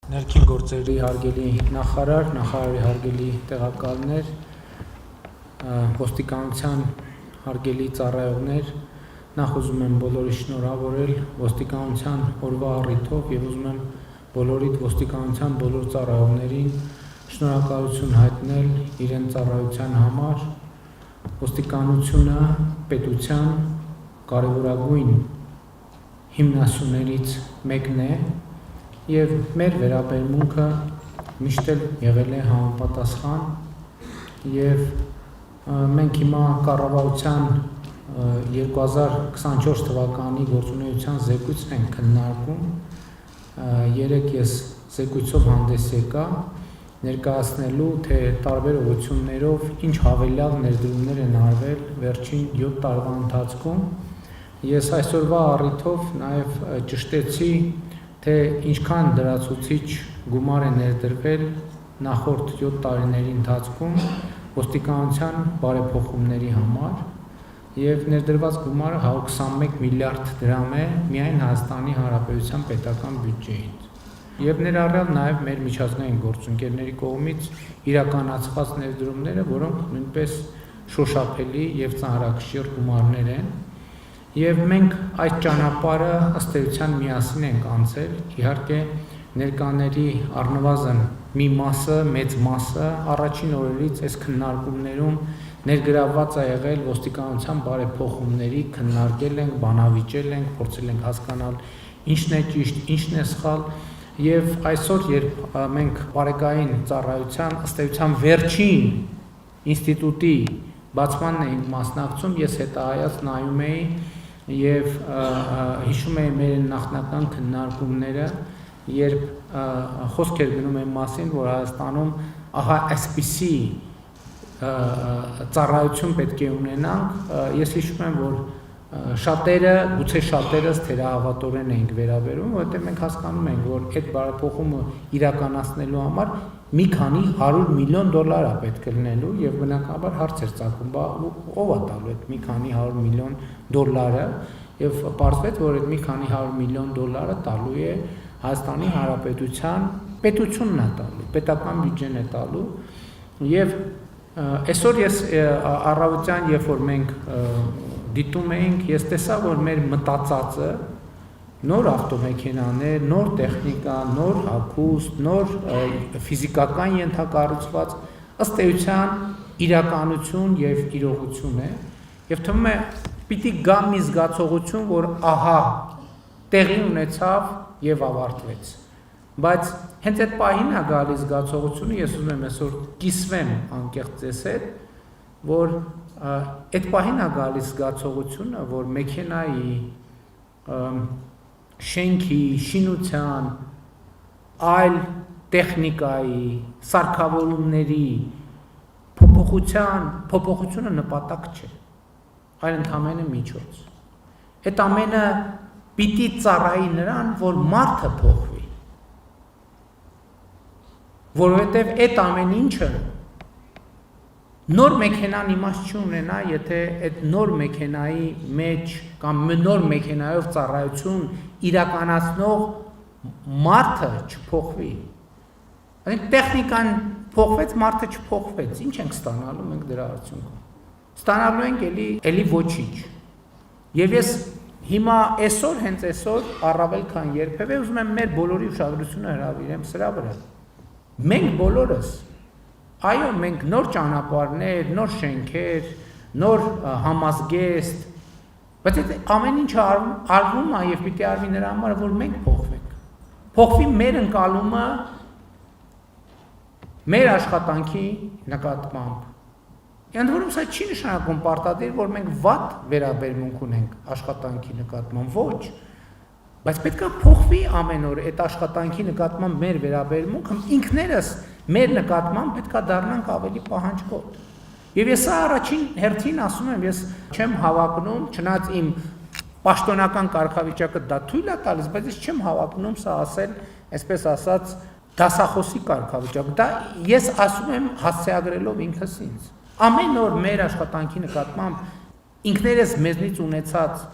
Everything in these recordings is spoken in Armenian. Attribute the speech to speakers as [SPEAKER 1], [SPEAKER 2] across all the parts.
[SPEAKER 1] Ներքին գործերի հարգելի նախարար, նախարարի հարգելի տեղակալներ, ոստիկանության հարգելի ծառայողներ, նախ ուզում եմ բոլորի շնորհավորել ոստիկանության օրվա առիթով եւ ուզում եմ բոլորիդ ոստիկանության բոլոր ծառայողներին շնորհակալություն հայտնել իրենց ծառայության համար։ Ոստիկանությունը պետության կարևորագույն հիմնասյուներից մեկն է եւ մեր վերաբերմունքը միշտ եղել է համապատասխան եւ մենք հիմա կառավարության 2024 թվականի գործունեության զեկույցն ենք քննարկում։ Երեք ես զեկույցով հանդես եկա ներկայացնելու թե տարբեր ուղղություններով ինչ հավելյալ ներդրումներ են արվել վերջին 7 տարվա ընթացքում։ Ես այսօրվա առիթով նաեւ ճշտեցի թե ինչքան դրացուցիչ գումար է ներդրվել նախորդ 7 տարիների ընթացքում ոստիկանության բարեփոխումների համար եւ ներդրված գումարը 121 միլիարդ դրամ է միայն Հայաստանի Հանրապետության պետական բյուջեից եւ ներառյալ նաեւ մեր միջազգային գործընկերների կողմից իրականացված ներդրումները, որոնք նույնպես շոշափելի եւ ծանրակշիռ գումարներ են։ Եվ մենք այս ճանապարհը ըստ էության միասին ենք անցել, իհարկե ներկաների առնվազն մի մասը, մեծ մասը առաջին օրերից այս քննարկումներում ներգրավված է եղել ոստիկանության բարեփոխումների քննարկել ենք, բանավիճել ենք, փորձել ենք հասկանալ ինչն է ճիշտ, ինչն է սխալ եւ այսօր երբ մենք բարեկային ծառայության ըստ էության վերջին ինստիտուտի բացմանն էինք մասնակցում, ես հետահայաց նայում էի եւ հիշում եմ մեր նախնական քննարկումները, երբ խոսք էր գնում այն մասին, որ Հայաստանում ահա այսպիսի ծառայություն պետք է ունենանք, ես հիշում եմ, որ շատերը, գուցե շատերս թերահավատորեն էինք վերաբերում, որովհետեւ մենք հասկանում ենք, որ այդ բարեփոխումը իրականացնելու համար մի քանի 100 միլիոն դոլար է պետք լինելու եւ բնականաբար հարց էր ծագում, ով է տալու այդ մի քանի 100 միլիոն դոլարը եւ պարզվեց, որ այդ մի քանի 100 միլիոն դոլարը տալու է Հայաստանի Հանրապետության պետությունն է տալու, պետական բյուջեն է տալու եւ այսօր ես առավոտյան երբ որ մենք դիտում էինք, ես տեսա, որ մեր մտածածը նոր ավտոմեքենաներ, նոր տեխնիկա, նոր հագուստ, նոր ֆիզիկական ենթակառուցված ըստ էության իրականություն եւ իրողություն է եւ թվում է պիտի գա մի զգացողություն, որ ահա տեղի ունեցավ եւ ավարտվեց, բայց հենց այդ պահին է գալիս զգացողությունը, ես ուզում եմ այսօր կիսվեմ անկեղծ ձեզ հետ, որ այդ պահին է գալիս զգացողությունը, որ մեքենայի շենքի, շինության, այլ տեխնիկայի, սարքավորումների փոփոխությունը նպատակ չէ, այլ ընդամենը միջոց։ Այդ ամենը պիտի ծառայի նրան, որ մարդը փոխվի, որովհետև այդ ամեն ինչը նոր մեքենան իմաստ չունենա, եթե այդ նոր մեքենայի մեջ կամ նոր մեքենայով ծառայություն իրականացնող մարդը չփոխվի։ Այսինքն տեխնիկան փոխվեց, մարդը չփոխվեց, ինչ ենք ստանալու մենք դրա արդյունքում։ Ստանալու ենք էլի ոչինչ։ Եվ ես հիմա այսօր, հենց այսօր առավել քան երբևէ ուզում եմ մեր բոլորի ուշադրությունը հրավիրեմ սրա վրա։ Մենք բոլորս այո, մենք նոր ճանապարհներ, նոր շենքեր, նոր համազգեստ, բայց այդ ամեն ինչը արվում է եւ պիտի արվի նրա համար, որ մենք փոխվենք։ Փոխվի մեր ընկալումը մեր աշխատանքի նկատմամբ։ Ընդ որում սա չի նշանակում պարտադիր, որ մենք վատ վերաբերմունք ունենք աշխատանքի նկատմամբ, ոչ, բայց պետք է փոխվի ամեն օր այդ աշխատանքի նկատմամբ մեր վերաբերմունքը, ինքներս մեր նկատմամբ պետք է դառնանք ավելի պահանջկոտ։ Եվ ես սա առաջին հերթին ասում եմ, ես չեմ հավակնում, չնայած իմ պաշտոնական կարգավիճակը դա թույլ է տալիս, բայց ես չեմ հավակնում սա ասել, այսպես ասած, դասախոսի կարգավիճակ։ Դա ես ասում եմ հասցեագրելով ինքս ինձ։ Ամեն օր մեր աշխատանքի նկատմամբ ինքներս մեզնից ունեցած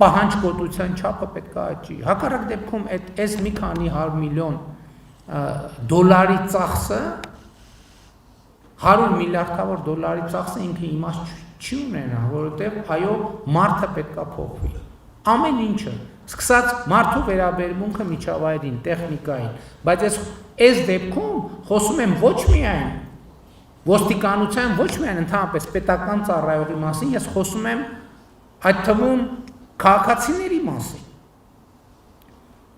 [SPEAKER 1] պահանջկոտության չափը պետք է աճի։ Հակառակ դեպքում այս մի քանի 100 միլիոն դոլարի ծախսը 100 միլիարդավոր դոլարի ծախսը ինքը իմաստ չի ունենա, որովհետև այո, մարդը պետք է փոխվի։ Ամեն ինչը, սկսած մարդու վերաբերմունքը միջավայրին, տեխնիկային, բայց այս դեպքում խոսում եմ ոչ միայն ոստիկանության, ոչ միայն ընդհանրապես պետական ծառայողի մասին, ես խոսում եմ այդ թվում քաղաքացիների մասին,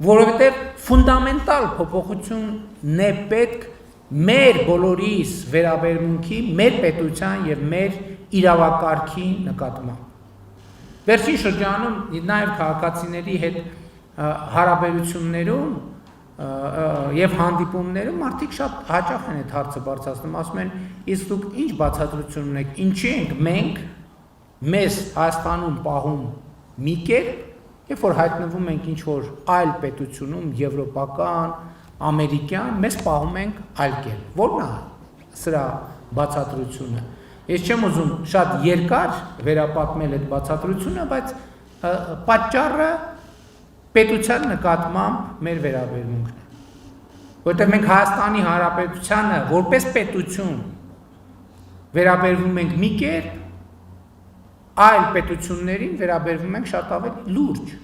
[SPEAKER 1] որովհետև ֆունդամենտալ փոփոխությունն է պետք մեր բոլորիս վերաբերմունքի, մեր պետության եւ մեր իրավակարգի նկատմամբ։ Վերջին շրջանում նաև քաղաքացիների հետ հարաբերություններում եւ հանդիպումներում մարդիկ շատ հաճախ են այդ հարցը բարձրացնում, ասում են, իսկ դուք ինչ բացատրություն ունեք, ինչի ենք մենք մեզ Հայաստանում պահում մի կերպ, երբ որ հայտնվում ենք ինչ-որ այլ պետությունում, եվրոպական, ամերիկյան, մեզ պահում ենք այլ կերպ։ Որն է սրա բացատրությունը։ Ես չեմ ուզում շատ երկար վերապատմել այդ բացատրությունը, բայց պատճառը պետության նկատմամբ մեր վերաբերմունքն է։ Որտեղ մենք Հայաստանի Հանրապետությանը որպես պետություն վերաբերվում ենք մի կերպ, այլ պետություններին վերաբերվում ենք շատ ավելի լուրջ։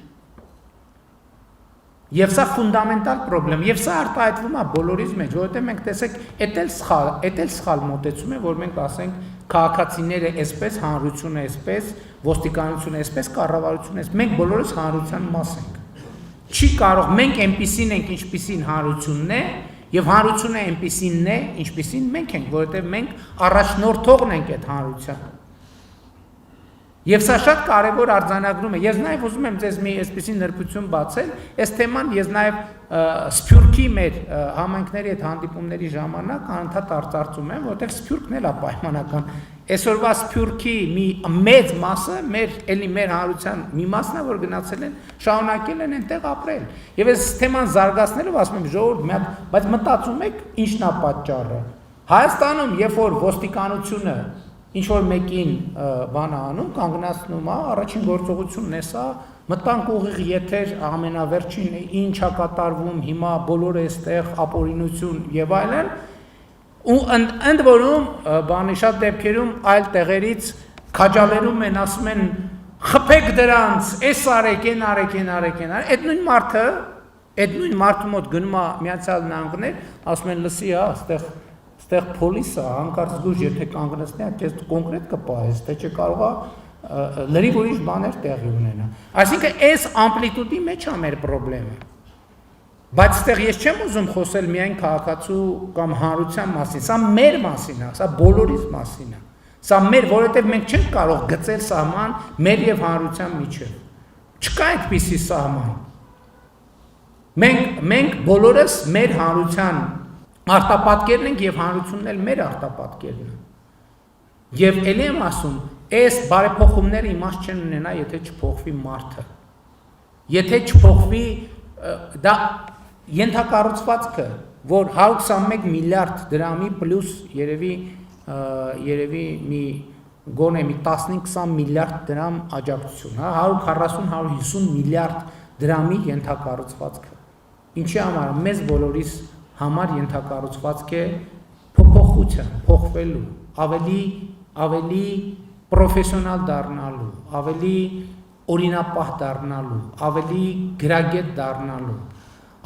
[SPEAKER 1] Եվ սա ֆունդամենտալ պրոբլեմ, եւ սա արտահայտվում է բոլորիս մեջ, որովհետեւ մենք տեսեք, էդ էլ սխալ մոտեցում է, որ մենք ասենք քաղաքացիները այսպես, հանրությունը այսպես, ոստիկանությունը այսպես, կառավարությունը այսպես, մենք բոլորս հանրության մաս ենք։ Չի կարող մենք այնպիսին ենք, ինչպիսին հանրությունն է, եւ հանրությունը այնպիսինն է, ինչպիսին մենք ենք, որովհետեւ մենք առաջնորդողն ենք այդ հանրության։ Եվ սա շատ կարևոր արձանագրում է։ Ես նաև ուզում եմ ձեզ մի այսպիսի նրբություն բացել, այս թեման ես նաև Սփյուռքի մեր համայնքների հետ հանդիպումների ժամանակ անընդհատ արծարծում եմ, որովհետև Սփյուռքն էլ է պայմանական։ Այսօրվա Սփյուռքի մի մեծ մասը մեր հանրության մի մասն է, որ գնացել են, շարունակել են այնտեղ ապրել։ Եվ այս թեման զարգացնելով ասում եմ ժողովուրդ, բայց մտածում եք ինչն է պատճառը։ Հայաստանում, երբ որ ոստիկանությունը ինչ-որ մեկին բան անում, կանգնացնում է, առաջին գործողությունն է սա, մտանք ուղիղ եթեր ամենավերջին ինչ է կատարվում, հիմա բոլորը այստեղ ապօրինություն եւ այլն, ու ընդ որում բանի շատ դեպքերում այլ տեղերից քաջալերում են, ասում են խփեք դրանց, էս արեք, են արեք, այդ նույն մարդու մոտ գնում է Միացյալ Նահանգներ, ասում են լսի, այստեղ փոլիսը հանկարծ զգուշ եթե կանգնեցնի, քեզ կոնկրետ կպահես, թե չկարող է լրիվ ուրիշ բաներ տեղի ունենա։ Այսինքն այս ամպլիտուդի մեջ է մեր խնդրեմը։ Բայց այստեղ ես չեմ ուզում խոսել միայն քաղաքացու կամ հանրության մասին, սա մեր մասին է, սա բոլորիս մասին է։ Սա մեր, որովհետև մենք չենք կարող գծել սահման մեր եւ հանրության միջեւ։ Չկա այդպիսի սահման։ Մենք բոլորս մեր հանրության արտապատկերն ենք եւ հանրությունն էլ մեր արտապատկերն է։ Եվ ելի եմ ասում, այս բարեփոխումները իմաստ չեն ունենա, եթե չփոխվի մարդը։ Եթե չփոխվի դա ենթակառուցվածքը, որ 121 միլիարդ դրամի պլյուս երևի մի գոնե մի 15-20 միլիարդ դրամ աջակցություն, հա, 140-150 միլիարդ դրամի ենթակառուցվածքը։ Ինչի համար մեզ բոլորիս համար ենթակառուցվածք է փոփոխության, փոխվելու, ավելի պրոֆեսիոնալ դառնալու, ավելի օրինապահ դառնալու, ավելի գրագետ դառնալու,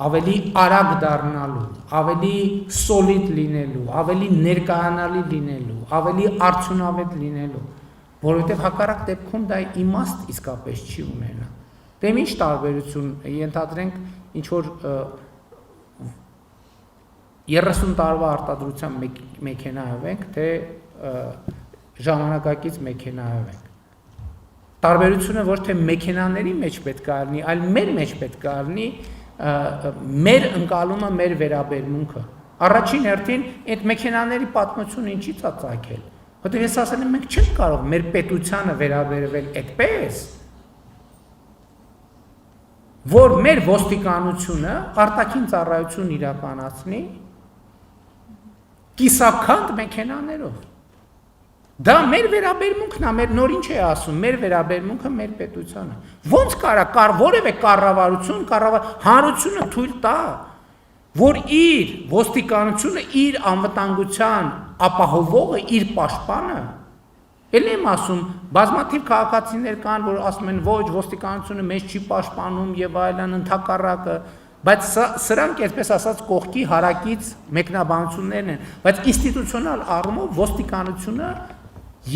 [SPEAKER 1] ավելի արագ դառնալու, ավելի սոլիդ լինելու, ավելի ներկայանալի լինելու, ավելի արդյունավետ լինելու, որովհետև հակառակ դեպքում դա իմաստ իսկապես չի ունենա։ Դե ինչ տարբերություն ենթադրենք ինչ որ 30 տարվա արտադրության մեքենայով ենք, թե ժամանակակից մեքենայով ենք։ Տարբերությունը ոչ թե մեքենաների մեջ պետք է լինի, այլ մեր մեջ պետք է լինի մեր ընկալումը, մեր վերաբերմունքը։ Առաջին հերթին այդ մեքենաների պատմությունը ինչի՞ց է ծագել։ Որտեղ ես ասել եմ, մենք չենք կարող մեր պետությանը վերաբերվել այդպես, որ մեր ոստիկանությունը արտաքին ծառայություն իրականացնի կիսաքանդ մեքենաներով։ Դա մեր վերաբերմունքն է, մեր նոր ինչ է ասում, մեր վերաբերմունքը մեր պետությանը։ Ոնց կարա որևէ կառավարություն, հանրությունը թույլ տա, որ իր ոստիկանությունը, իր անվտանգության ապահովողը, իր պաշտպանը, ելի եմ ասում, բազմաթիվ քաղաքացիներ կան, որ ասում են ոչ, ոստիկանությունը մեզ չի պաշտպանում եւ այլն, ընդհակառակը, բայց սրանք այսպես ասած կողքի հարակից մեկնաբանություններն են, բայց ինստիտուցիոնալ առումով ոստիկանությունը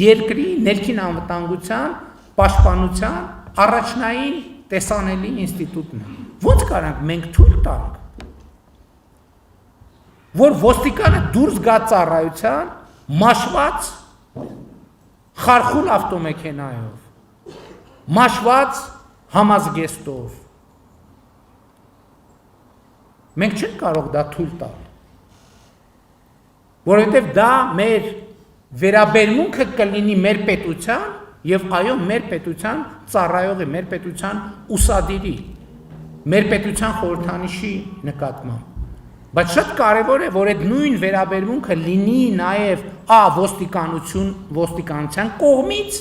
[SPEAKER 1] երկրի ներքին անվտանգության, պաշտպանության առաջնային տեսանելի ինստիտուտն է։ Ոնց կարանք մենք թույլ տանք, որ ոստիկանը դուրս գա ծառայության մաշված խարխուլ ավտոմեքենայով, մաշված համազգեստով։ Մենք չենք կարող դա թույլ տալ, որովհետև դա մեր վերաբերմունքը կլինի մեր պետության եւ այո մեր պետության ծառայողի, մեր պետության ուսադիրի, մեր պետության խորհրդանիշի նկատմամբ։ Բայց շատ կարևոր է, որ այդ նույն վերաբերմունքը լինի նաեւ ոստիկանության կողմից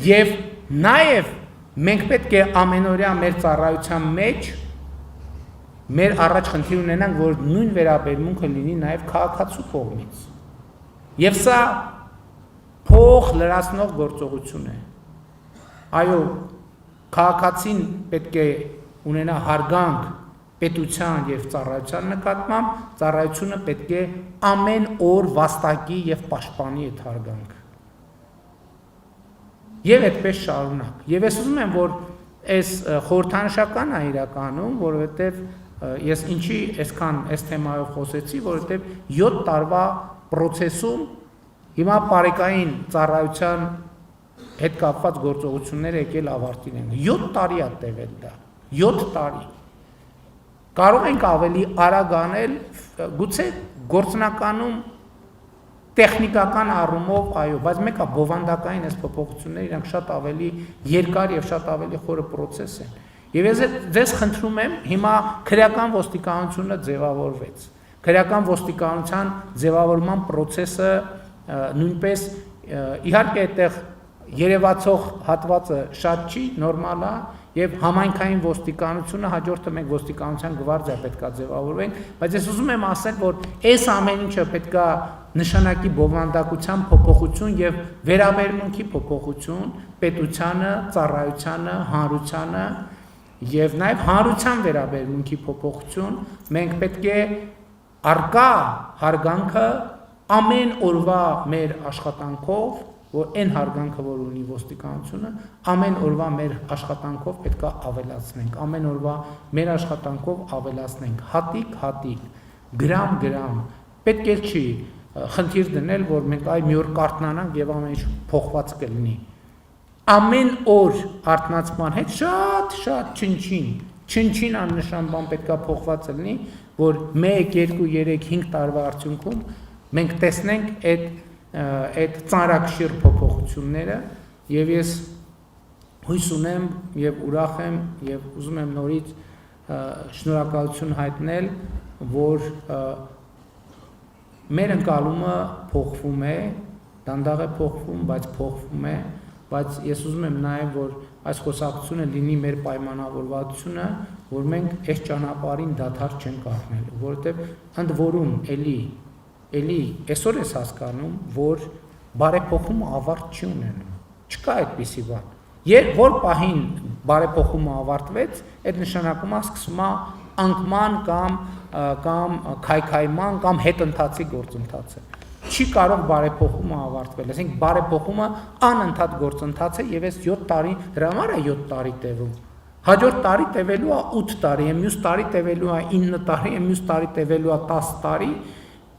[SPEAKER 1] եւ նաեւ մենք պետք է ամենօրյա մեր ծառայության մեջ մեր առաջ խնդիր ունենանք, որ նույն վերաբերմունքը լինի նաեւ քաղաքացու կողմից։ Եվ սա փող լրացնող գործողություն է։ Այո, քաղաքացին պետք է ունենա հարգանք պետության եւ ծառայության նկատմամբ, ծառայությունը պետք է ամեն օր վաստակի եւ պաշտպանի այդ հարգանքը։ Եվ այդպես շարունակ։ Եվ ես ուզում եմ, որ այս խորհրդանշական է իրականում, որովհետեւ ես ինչի այսքան այս թեմայով խոսեցի, որովհետեւ 7 տարվա process-ում հիմա բարեկային ծառայության հետ կապված գործողությունները եկել ավարտին են։ 7 տարի է տևել դա։ 7 տարի։ Կարող ենք ավելի արագ անել, գուցե գործնականում տեխնիկական առումով, այո, բայց մեկը բովանդակային այս փոփոխությունները իրանք շատ ավելի երկար եւ շատ ավելի խորը process են։ Եվ ես ձեզ խնդրում եմ, հիմա քրեական ոստիկանությունը ձևավորվեց։ Քրեական ոստիկանության ձևավորման process-ը նույնպես իհարկե այդտեղ երևացող հատվածը շատ չի, նորմալ է, եւ համայնքային ոստիկանությունը հաջորդը մենք ոստիկանության գվարդիա պետքա ձևավորվենք, բայց ես ուզում եմ ասել, որ այս ամեն ինչը պետքա նշանակի բովանդակության փոփոխություն եւ վերաբերմունքի փոփոխություն պետությանը, ծառայությանը, հանրությանը եւ նաեւ հանրության վերաբերմունքի փոփոխություն, մենք պետք է արկա հարգանքը ամեն օրվա մեր աշխատանքով, որ այն հարգանքը, որ ունի ոստիկանությունը, ամեն օրվա մեր աշխատանքով պետք է ավելացնենք, ամեն օրվա մեր աշխատանքով ավելացնենք, հատիկ, գրամ, պետք է չի խնդիր դնել, որ մենք այ մի օր կարթնանանք եւ ամեն ինչ փոխված կլինի։ Ամեն օր արթնացման հետ շատ չնչին աննշան բան պետք է փոխված լինի, որ 1, 2, 3, 5 տարվա արդյունքում մենք տեսնենք այդ ծանրակշիռ փոփոխությունները եւ ես հույս ունեմ եւ ուրախ եմ եւ ուզում եմ նորից շնորհակալություն հայտնել, որ մեր ընկալումը փոխվում է, դանդաղ է փոխվում, բայց փոխվում է, բայց ես ուզում եմ նաեւ որ այս խոսակցությունը լինի մեր պայմանավորվածությունը, որ մենք այս ճանապարհին դադար չենք առնելու, որովհետեւ ընդ որում էլի այսօր ես հասկանում, որ բարեփոխումը ավարտ չի ունենում։ Չկա այդպիսի բան։ Երբ որ պահին բարեփոխումը ավարտվեց, այդ նշանակում է սկսում է անկման կամ քայքայման կամ հետընթացի գործընթացը։ Չի կարող բարեփոխումը ավարտվել, ասենք բարեփոխումը անընդհատ գործընթաց է եւ այս 7 տարի դրա համար է 7 տարի տևում։ Հաջորդ տարի տևելու է 8 տարի, մյուս տարի տևելու է 9 տարի, մյուս տարի տևելու է 10 տարի,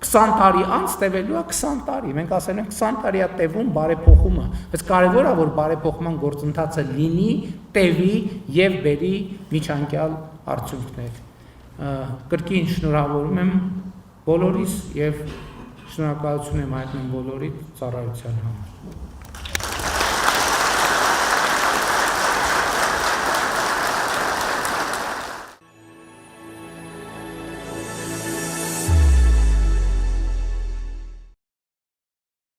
[SPEAKER 1] 20 տարի անց տևելու է 20 տարի։ Մենք ասել ենք 20 տարի է տևում բարեփոխումը, բայց կարևոր է որ բարեփոխման գործընթացը լինի, տևի եւ բերի միջանկյալ արդյունքներ։ Կրկին շնորհավորում եմ բոլորիս եւ շնորհակալություն եմ հայտնում բոլորի ծառայության համար։